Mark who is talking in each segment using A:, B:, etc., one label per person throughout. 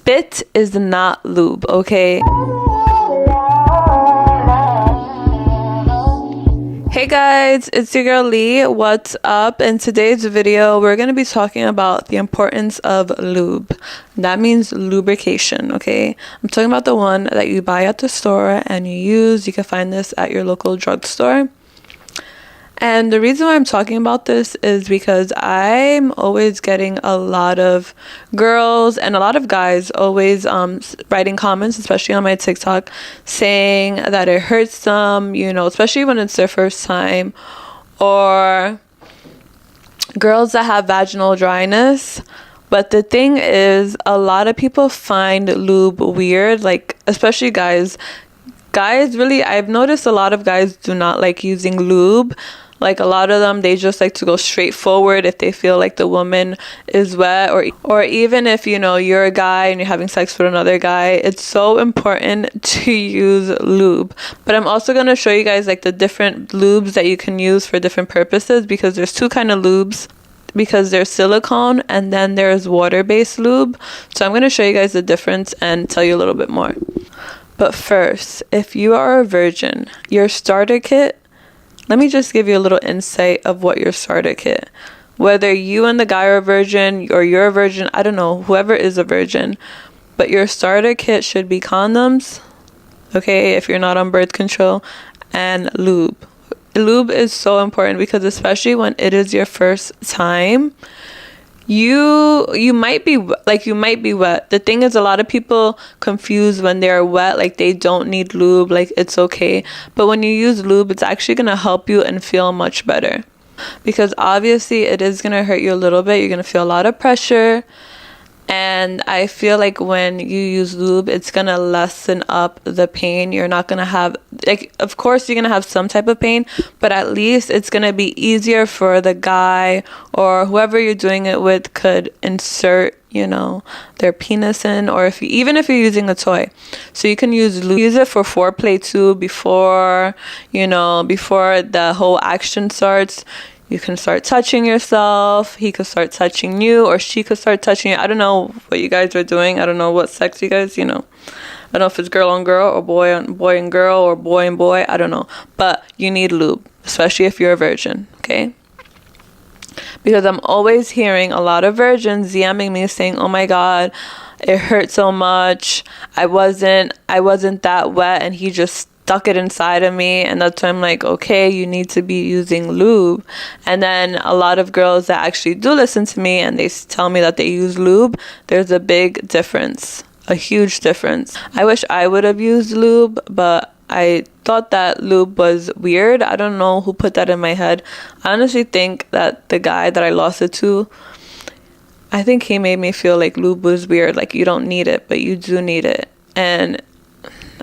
A: Spit is not lube, okay? Hey guys, it's your girl Lee. What's up? In today's video, we're going to be talking about the importance of lube. That means lubrication, okay? I'm talking about the one that you buy at the store and you use. You can find this at your local drugstore. And the reason why I'm talking about this is because I'm always getting a lot of girls and a lot of guys always writing comments, especially on my TikTok, saying that it hurts them, you know, especially when it's their first time, or girls that have vaginal dryness. But the thing is, a lot of people find lube weird, like especially guys. Guys, really, I've noticed a lot of guys do not like using lube. Like a lot of them, they just like to go straight forward if they feel like the woman is wet, or even if, you know, you're a guy and you're having sex with another guy. It's so important to use lube. But I'm also going to show you guys like the different lubes that you can use for different purposes, because there's two kind of lubes, because there's silicone and then there's water-based lube. So I'm going to show you guys the difference and tell you a little bit more. But first, if you are a virgin, your starter kit, let me just give you a little insight of what your starter kit. Whether you and the guy are a virgin or you're a virgin, I don't know, whoever is a virgin. But your starter kit should be condoms, okay, if you're not on birth control, and lube. Lube is so important because especially when it is your first time, you might be wet. The thing is, a lot of people confuse when they're wet, like they don't need lube, like it's okay. But when you use lube, it's actually going to help you and feel much better, because obviously it is going to hurt you a little bit. You're going to feel a lot of pressure. And I feel like when you use lube, it's going to lessen up the pain. You're not going to have, like, of course you're going to have some type of pain, but at least it's going to be easier for the guy or whoever you're doing it with could insert, you know, their penis in, or even if you're using a toy. So you can use lube. Use it for foreplay too, before the whole action starts. You can start touching yourself. He could start touching you, or she could start touching you. I don't know what you guys are doing. I don't know what sex you guys, you know. I don't know if it's girl on girl or boy and girl or boy and boy. I don't know. But you need lube, especially if you're a virgin, okay? Because I'm always hearing a lot of virgins DMing me saying, "Oh my God, it hurt so much. I wasn't that wet and he just stuck it inside of me." And that's why I'm like, okay, you need to be using lube. And then a lot of girls that actually do listen to me and they tell me that they use lube, there's a big difference, a huge difference. I wish I would have used lube, but I thought that lube was weird. I don't know who put that in my head. I honestly think that the guy that I lost it to, I think he made me feel like lube was weird, like you don't need it, but you do need it. And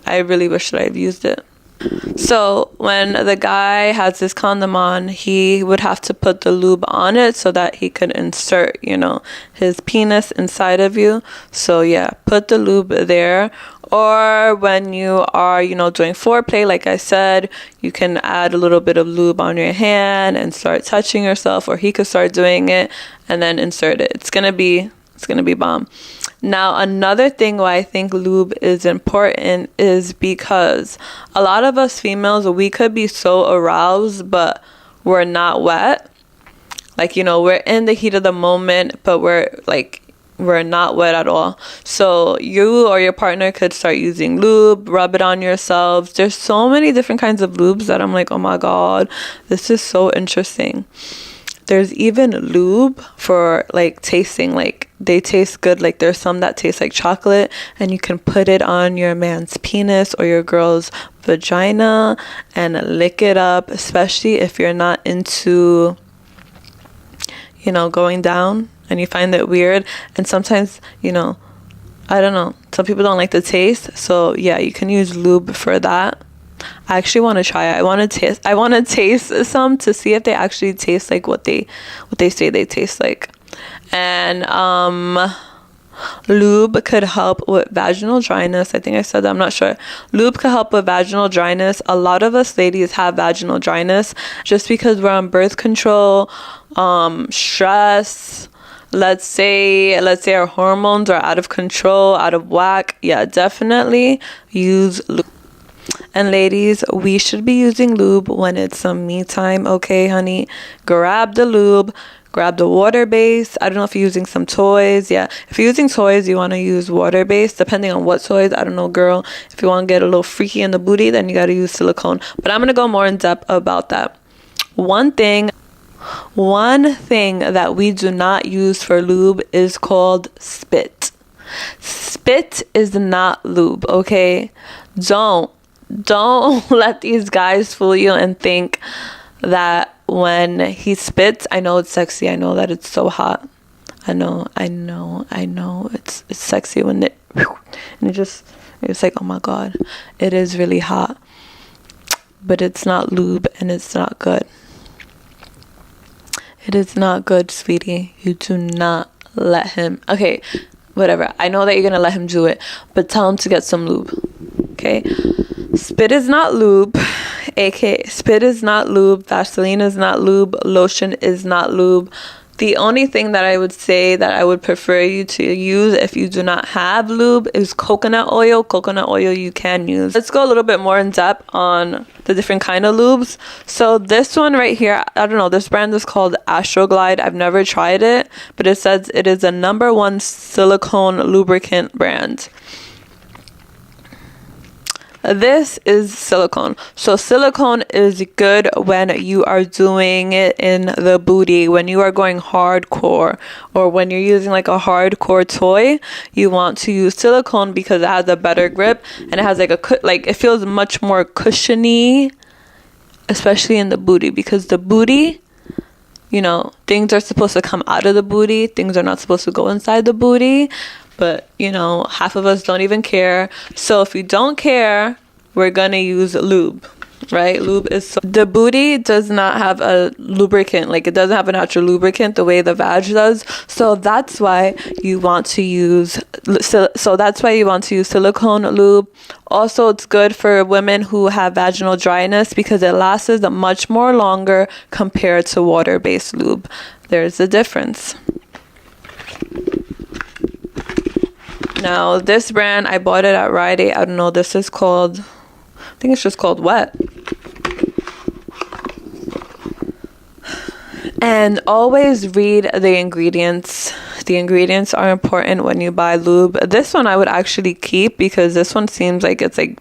A: I really wish that I've used it. So when the guy has his condom on, he would have to put the lube on it so that he could insert, you know, his penis inside of you. So yeah, put the lube there. Or when you are, you know, doing foreplay, like I said, you can add a little bit of lube on your hand and start touching yourself, or he could start doing it and then insert it. It's gonna be bomb. Now, another thing why I think lube is important is because a lot of us females, we could be so aroused, but we're not wet. Like, you know, we're in the heat of the moment, but we're not wet at all. So you or your partner could start using lube, rub it on yourselves. There's so many different kinds of lubes that I'm like, oh my God, this is so interesting. There's even lube for like tasting, like they taste good. Like there's some that taste like chocolate, and you can put it on your man's penis or your girl's vagina and lick it up, especially if you're not into, you know, going down and you find it weird. And sometimes, you know, I don't know, some people don't like the taste. So yeah, you can use lube for that. I actually want to try it. I want to taste some to see if they actually taste like what they say they taste like. And lube could help with vaginal dryness. I think I said that, I'm not sure. Lube could help with vaginal dryness. A lot of us ladies have vaginal dryness just because we're on birth control, stress, let's say our hormones are out of control, out of whack, yeah, definitely use lube. And ladies, we should be using lube when it's some me time, okay, honey? Grab the lube, grab the water base. I don't know if you're using some toys. Yeah, if you're using toys, you want to use water base, depending on what toys. I don't know, girl. If you want to get a little freaky in the booty, then you got to use silicone. But I'm going to go more in depth about that. One thing that we do not use for lube is called spit. Spit is not lube, okay? Don't let these guys fool you and think that when he spits, I know it's sexy, I know that it's so hot, I know it's sexy when it and it's like, oh my god, it is really hot, but it's not lube and it's not good. It is not good, sweetie. You do not let him, okay, whatever, I know that you're gonna let him do it, but tell him to get some lube, okay? Spit is not lube, aka spit is not lube, Vaseline is not lube, lotion is not lube. The only thing that I would say that I would prefer you to use if you do not have lube is coconut oil. Coconut oil you can use. Let's go a little bit more in depth on the different kind of lubes. So this one right here, I don't know, this brand is called Astroglide. I've never tried it, but it says it is the #1 silicone lubricant brand. This is silicone. So silicone is good when you are doing it in the booty, when you are going hardcore, or when you're using like a hardcore toy. You want to use silicone because it has a better grip and it has like it feels much more cushiony, especially in the booty, because the booty, you know, things are supposed to come out of the booty, things are not supposed to go inside the booty. But, you know, half of us don't even care. So if you don't care, we're going to use lube, right? Lube is... the booty does not have a lubricant. Like, it doesn't have a natural lubricant the way the vag does. So that's why you want to use... silicone lube. Also, it's good for women who have vaginal dryness because it lasts much more longer compared to water-based lube. There's a difference. Now, this brand, I bought it at Rite Aid. I don't know, this is called, I think it's just called Wet. And always read the ingredients. The ingredients are important when you buy lube. This one I would actually keep because this one seems like it's like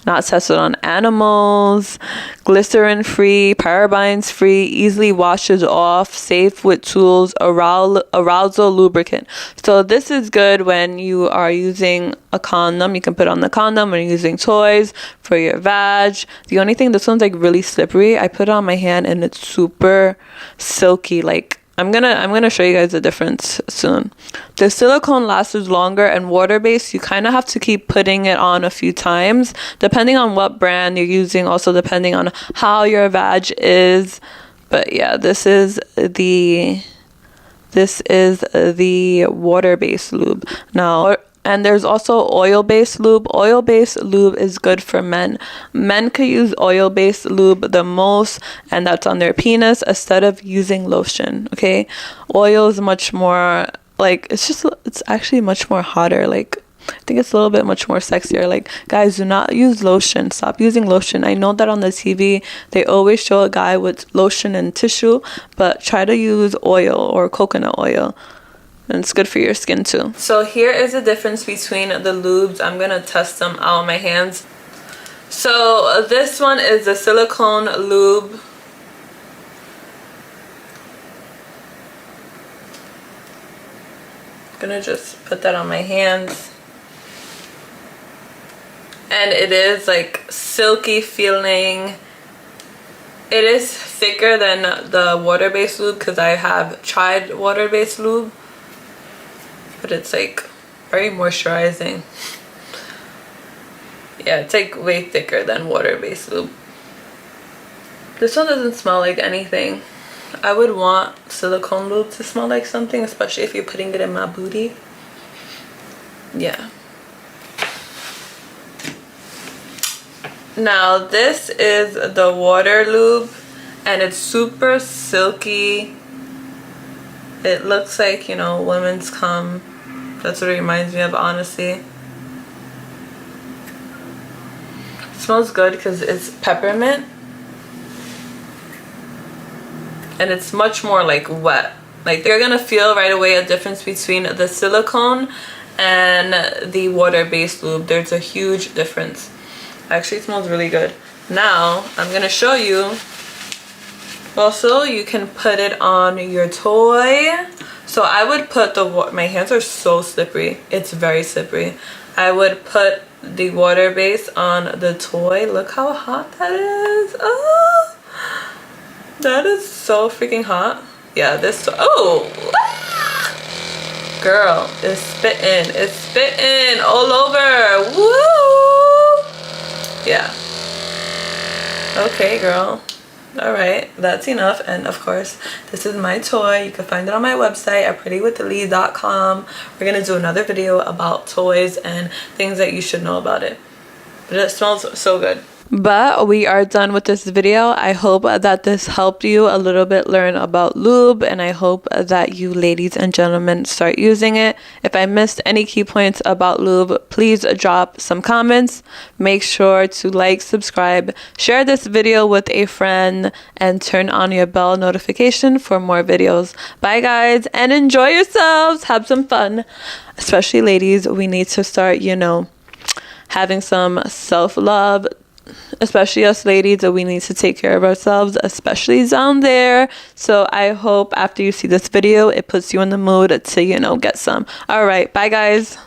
A: not tested on animals, glycerin free, parabens free, easily washes off, safe with tools, arousal lubricant. So this is good when you are using a condom. You can put on the condom when you're using toys for your vag. The only thing, this one's like really slippery. I put it on my hand and it's super silky. Like, I'm gonna show you guys the difference soon. The silicone lasts longer, and water-based, you kind of have to keep putting it on a few times, depending on what brand you're using, also depending on how your vag is. But yeah, this is the water-based lube. Now, and there's also oil-based lube. Oil-based lube is good for men. Men could use oil-based lube the most, and that's on their penis, instead of using lotion, okay? Oil is much more, like, it's actually much more hotter. Like, I think it's a little bit much more sexier. Like, guys, do not use lotion. Stop using lotion. I know that on the TV, they always show a guy with lotion and tissue, but try to use oil or coconut oil. And it's good for your skin too. So here is the difference between the lubes. I'm gonna test them out on my hands. So this one is the silicone lube. I'm gonna just put that on my hands. And it is like silky feeling. It is thicker than the water-based lube because I have tried water-based lube. But it's like very moisturizing. Yeah, it's like way thicker than water-based lube. This one doesn't smell like anything. I would want silicone lube to smell like something, especially if you're putting it in my booty. Yeah. Now this is the water lube, and it's super silky. It looks like, you know, women's cum. That's what it reminds me of, honestly. It smells good because it's peppermint. And it's much more like wet. Like, you're gonna feel right away a difference between the silicone and the water-based lube. There's a huge difference. Actually, it smells really good. Now, I'm gonna show you. Also, you can put it on your toy. So I would put my hands are so slippery. It's very slippery. I would put the water base on the toy. Look how hot that is. Oh, that is so freaking hot. Yeah, this, oh, girl, it's spitting. It's spitting all over. Woo! Yeah. Okay, girl. All right, that's enough. And of course, this is my toy. You can find it on my website at prettywithlee.com. We're gonna do another video about toys and things that you should know about it. But it smells so good. But we are done with this video. I hope that this helped you a little bit learn about lube, and I hope that you ladies and gentlemen start using it. If I missed any key points about lube, please drop some comments. Make sure to like, subscribe, share this video with a friend, and turn on your bell notification for more videos. Bye guys, and enjoy yourselves. Have some fun. Especially ladies, we need to start, you know, having some self-love. Especially us ladies, that we need to take care of ourselves, especially down there. So I hope after you see this video, it puts you in the mood to, you know, get some. All right, bye guys.